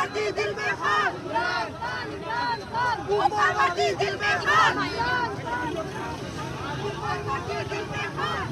दिल में खान, उमरवती दिल में खान, उमरवती दिल में खान।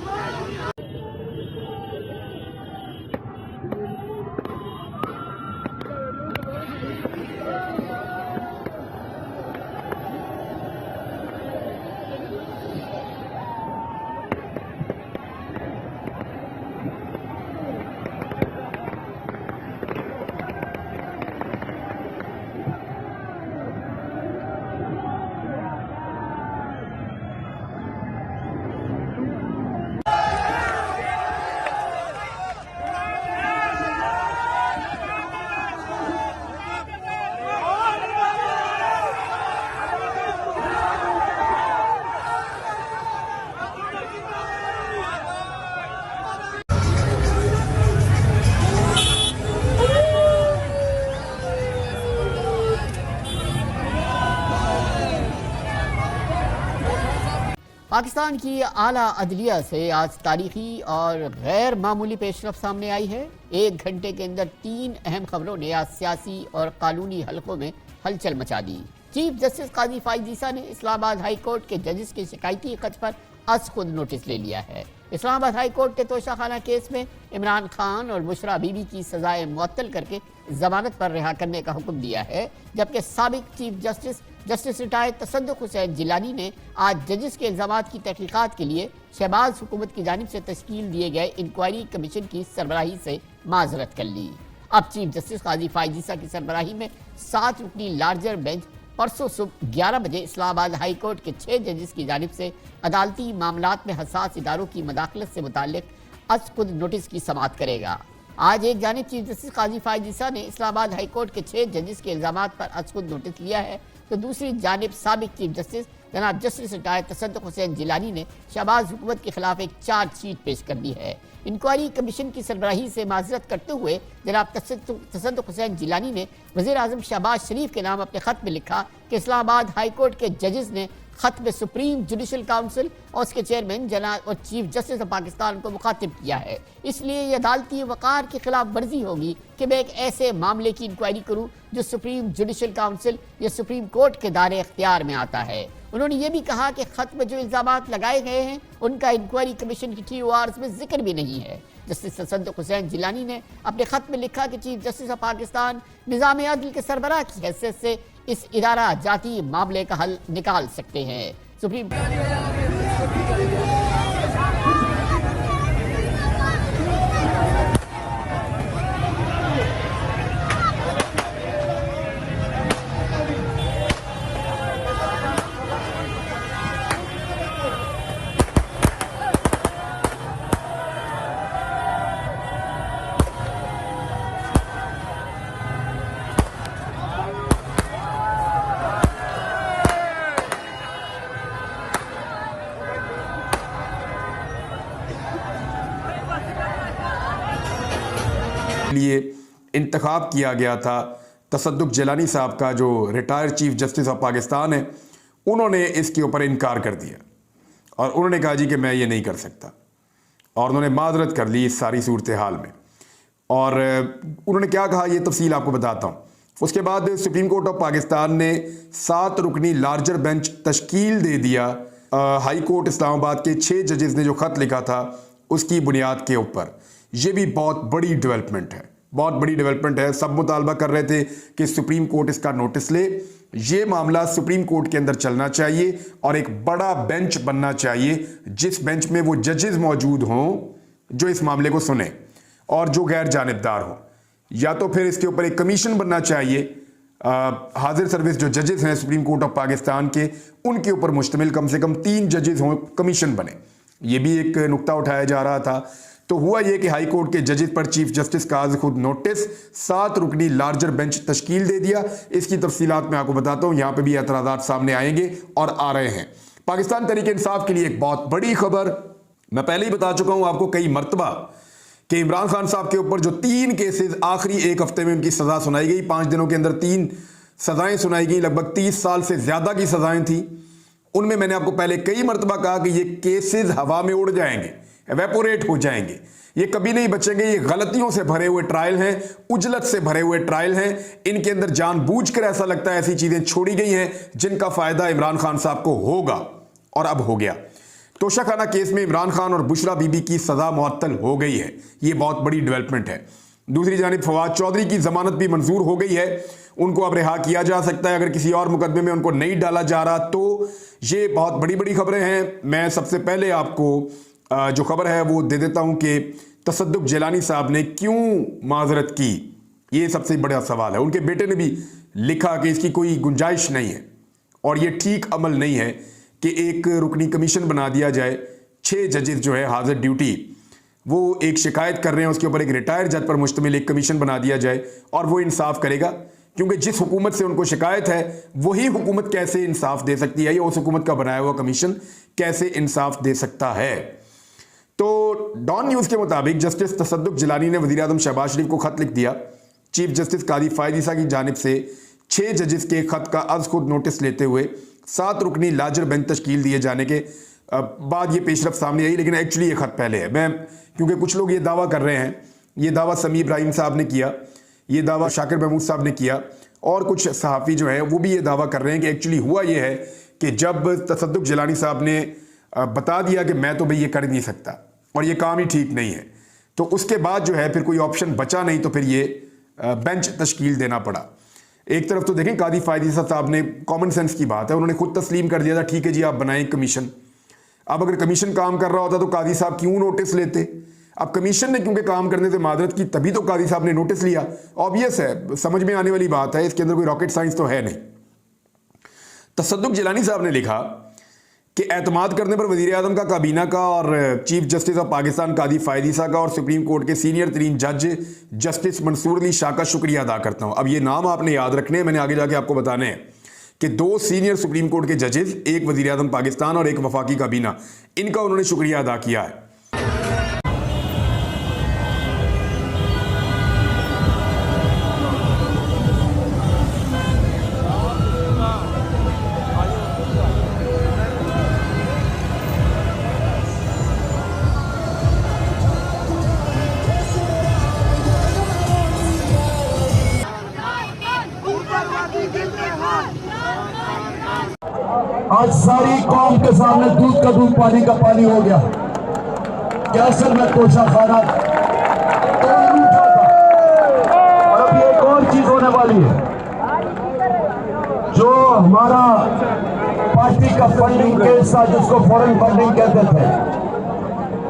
पाकिस्तान की आला अदलिया से आज तारीखी और गैर मामूली पेशरफ सामने आई है। एक घंटे के अंदर 3 अहम खबरों ने आज सियासी और कानूनी हलकों में हलचल मचा दी। चीफ जस्टिस काजी फाइज ईसा ने इस्लामाबाद हाई कोर्ट के जजेस के शिकायती खत पर आज खुद नोटिस ले लिया है। इस्लामाबाद हाई कोर्ट के तोशाखाना केस में इमरान खान और बुशरा बीबी की सजाएं मुअत्तल करके जमानत पर रिहा करने का हुक्म दिया है, जबकि साबिक चीफ जस्टिस रिटायर्ड तसद्दुक हुसैन जिलानी ने आज जजेस के इल्जामात की तहकीकात के लिए शहबाज हुकूमत की जानिब से तश्कील दिए गए इंक्वायरी कमीशन की सरबराही से माजरत कर ली। अब चीफ जस्टिस काजी फाइज ईसा की सरबराही में 7 रुकनी लार्जर बेंच परसों सुबह 11 बजे इस्लामाबाद हाई कोर्ट के 6 जजेस की जानिब से अदालती मामलात में हसास इदारों की मदाखलत से मुताल्लिक आज खुद नोटिस की समाअत करेगा। आज एक जानिब चीफ जस्टिस काजी फाइज ईसा ने इस्लामाबाद हाई कोर्ट के 6 जजेस के इल्जामात पर आज खुद नोटिस लिया है, तो दूसरी जानिब साबिक चीफ जस्टिस जनाब जस्टिस रिटायर्ड तसद्दुक हुसैन जिलानी ने शहबाज हुकूमत के खिलाफ एक चार्जशीट पेश कर दी है। इंक्वायरी कमीशन की सरबराही से माजरत करते हुए जनाब तसद्दुक हुसैन जिलानी ने वज़ीर आज़म शहबाज शरीफ के नाम अपने खत में लिखा कि इस्लामाबाद हाई कोर्ट के जजेस ने खत में सुप्रीम जुडिशल काउंसिल और उसके चेयरमैन जनाब और चीफ जस्टिस ऑफ पाकिस्तान को मुखातिब किया है। इसलिए यह अदालती वक़ार की खिलाफ वर्जी होगी कि मैं एक ऐसे मामले की इंक्वायरी करूं जो सुप्रीम जुडिशल काउंसिल या सुप्रीम कोर्ट के दायरे इख्तियार में आता है। उन्होंने ये भी कहा कि खत में जो इल्जामात लगाए गए हैं उनका इंक्वायरी कमीशन की TORs में जिक्र भी नहीं है। जस्टिस तसद्दुक हुसैन जिलानी ने अपने खत में लिखा कि चीफ जस्टिस ऑफ पाकिस्तान निज़ाम अदल के सरबराह की हैसियत से इस इदारा जाती मामले का हल निकाल सकते हैं। सुप्रीम लिए इंतखाब किया गया था तसद्दुक जिलानी साहब का, जो retired chief justice of Pakistan है, उन्होंने इसके ऊपर इनकार कर दिया और उन्होंने कहा जी कि मैं ये नहीं कर सकता, और उन्होंने माजरत कर ली इस सारी सूरत हाल में। और उन्होंने क्या कहा ये तफसील आपको बताता हूँ। उसके बाद सुप्रीम कोर्ट ऑफ पाकिस्तान ने 7 रुकनी लार्जर बेंच तश्कील दे दिया हाई कोर्ट इस्लामाबाद के 6 जजेस ने जो ख़त लिखा था उसकी बुनियाद के ऊपर। ये भी बहुत बड़ी डेवलपमेंट है, बहुत बड़ी डेवलपमेंट है। सब मुतालबा कर रहे थे कि सुप्रीम कोर्ट इसका नोटिस ले, ये मामला सुप्रीम कोर्ट के अंदर चलना चाहिए और एक बड़ा बेंच बनना चाहिए जिस बेंच में वो जजेस मौजूद हों जो इस मामले को सुने और जो गैर जानिबदार हों, या तो फिर इसके ऊपर एक कमीशन बनना चाहिए। हाजिर सर्विस जो जजेस हैं सुप्रीम कोर्ट ऑफ पाकिस्तान के, उनके ऊपर मुश्तमिल कम से कम 3 जजेस हों, कमीशन बने। ये भी एक नुक्ता उठाया जा रहा था। तो हुआ ये कि हाई कोर्ट के जजेस पर चीफ जस्टिस का आज खुद नोटिस, 7 रुकनी लार्जर बेंच तश्कील दे दिया। इसकी तफसीलात मैं आपको बताता हूं, यहां पे भी एतराज़ात सामने आएंगे और आ रहे हैं। पाकिस्तान तहरीक इंसाफ के लिए एक बहुत बड़ी खबर, मैं पहले ही बता चुका हूं आपको कई मरतबा कि इमरान खान साहब के ऊपर जो 3 केसेस आखिरी 1 हफ्ते में उनकी सजा सुनाई गई, 5 दिनों के अंदर 3 सजाएं सुनाई गई, लगभग 30 साल से ज्यादा की सजाएं थी। उनमें मैंने आपको पहले कई मरतबा कहा कि ये केसेस हवा में उड़ जाएंगे, एवेपोरेट हो जाएंगे, ये कभी नहीं बचेंगे। ये गलतियों से भरे हुए ट्रायल हैं, उजलत से भरे हुए ट्रायल हैं। इनके अंदर जानबूझकर ऐसा लगता है ऐसी चीजें छोड़ी गई हैं जिनका फायदा इमरान खान साहब को होगा, और अब हो गया। तोशाखाना केस में इमरान खान और बुशरा बीबी की सजा मुअत्तल हो गई है, ये बहुत बड़ी डेवलपमेंट है। दूसरी जानिब फवाद चौधरी की जमानत भी मंजूर हो गई है, उनको अब रिहा किया जा सकता है। अगर किसी और मुकदमे में उनको नहीं डाला जा रहा तो ये बहुत बड़ी बड़ी खबरें हैं। मैं सबसे पहले आपको जो खबर है वो दे देता हूं कि तसद्दुक जिलानी साहब ने क्यों माजरत की, ये सबसे बड़ा सवाल है। उनके बेटे ने भी लिखा कि इसकी कोई गुंजाइश नहीं है और ये ठीक अमल नहीं है कि एक रुकनी कमीशन बना दिया जाए। 6 जजेस जो है हाजिर ड्यूटी, वो एक शिकायत कर रहे हैं, उसके ऊपर एक रिटायर जज पर मुश्तमिल एक कमीशन बना दिया जाए और वो इंसाफ करेगा। क्योंकि जिस हुकूमत से उनको शिकायत है वही हुकूमत कैसे इंसाफ दे सकती है, या उस हुकूमत का बनाया हुआ कमीशन कैसे इंसाफ दे सकता है। तो डॉन न्यूज के मुताबिक जस्टिस तसद्दुक जिलानी ने वजीर आज़म शहबाज शरीफ को खत लिख दिया। चीफ जस्टिस कादी फायद ईसा की जानिब से 6 जजेस के खत का अज खुद नोटिस लेते हुए 7 रुकनी लाजर बेंच तश्कील दिए जाने के बाद ये पेशरफ सामने आई। लेकिन एक्चुअली ये खत पहले है। मैं क्योंकि कुछ लोग ये दावा कर रहे हैं, ये दावा समी इब्राहिम साहब ने किया, ये दावा शाकिर महमूद साहब ने किया, और कुछ सहाफ़ी जो हैं वो भी ये दावा कर रहे हैं कि एक्चुअली हुआ ये है कि जब तसद्दुक जिलानी साहब ने बता दिया कि मैं तो भाई ये कर नहीं सकता और ये काम ही ठीक नहीं है, तो उसके बाद जो है फिर कोई ऑप्शन बचा नहीं, तो फिर ये बेंच तश्कील देना पड़ा। एक तरफ तो देखें कादी फायद ईसा साहब ने, कॉमन सेंस की बात है, उन्होंने खुद तस्लीम कर दिया था ठीक है जी आप बनाएं कमीशन। अब अगर कमीशन काम कर रहा होता तो कादी साहब क्यों नोटिस लेते। अब कमीशन ने क्योंकि काम करने से मादरत की तभी तो कादी साहब ने नोटिस लिया। ऑब्वियस है, समझ में आने वाली बात है, इसके अंदर कोई रॉकेट साइंस तो है नहीं। तसद्दुक जिलानी साहब ने लिखा कि एतमाद करने पर वजीर आज़म का, काबीना का और चीफ जस्टिस ऑफ पाकिस्तान कादी फायद ईसा का और सुप्रीम कोर्ट के सीनियर तरीन जज जस्टिस मंसूर अली शाह का शुक्रिया अदा करता हूँ। अब ये नाम आपने याद रखने हैं, मैंने आगे जाके आपको बताने हैं कि 2 सीनियर सुप्रीम कोर्ट के जजेस, एक वजीर आज़म पाकिस्तान और एक वफाकी काबीना, इनका उन्होंने शुक्रिया अदा किया है। आज सारी कौम के सामने दूध का दूध पानी का पानी हो गया कि असल में तोशाखाना लूटा था। और अब एक और चीज होने वाली है, जो हमारा पार्टी का फंडिंग केस था जिसको फॉरेन फंडिंग कहते थे,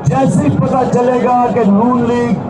जैसे ही पता चलेगा कि नून लीग